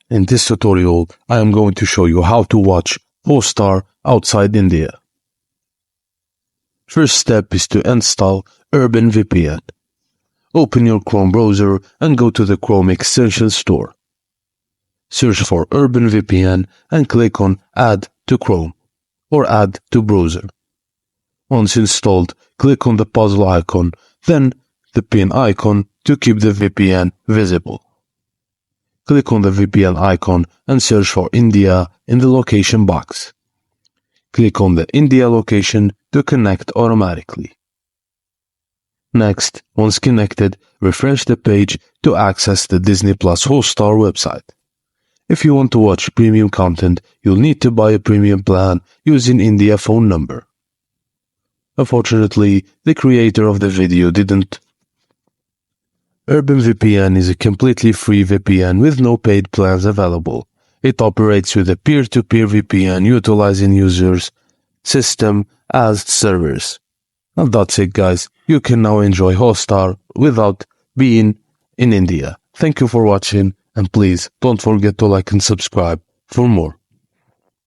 In this tutorial, I am going to show you how to watch Hotstar outside India. First step is to install Urban VPN. Open your Chrome browser and go to the Chrome Extension Store. Search for Urban VPN and click on Add to Chrome or Add to Browser. Once installed, click on the puzzle icon, then the pin icon to keep the VPN visible. Click on the VPN icon and search for India in the location box. Click on the India location to connect automatically. Next, once connected, refresh the page to access the Disney Plus Hotstar website. If you want to watch premium content, you'll need to buy a premium plan using India phone number. Unfortunately, the creator of the video didn't. Urban VPN is a completely free VPN with no paid plans available. It operates with a peer-to-peer VPN utilizing users' system as servers. And that's it, guys. You can now enjoy Hotstar without being in India. Thank you for watching, and please don't forget to like and subscribe for more.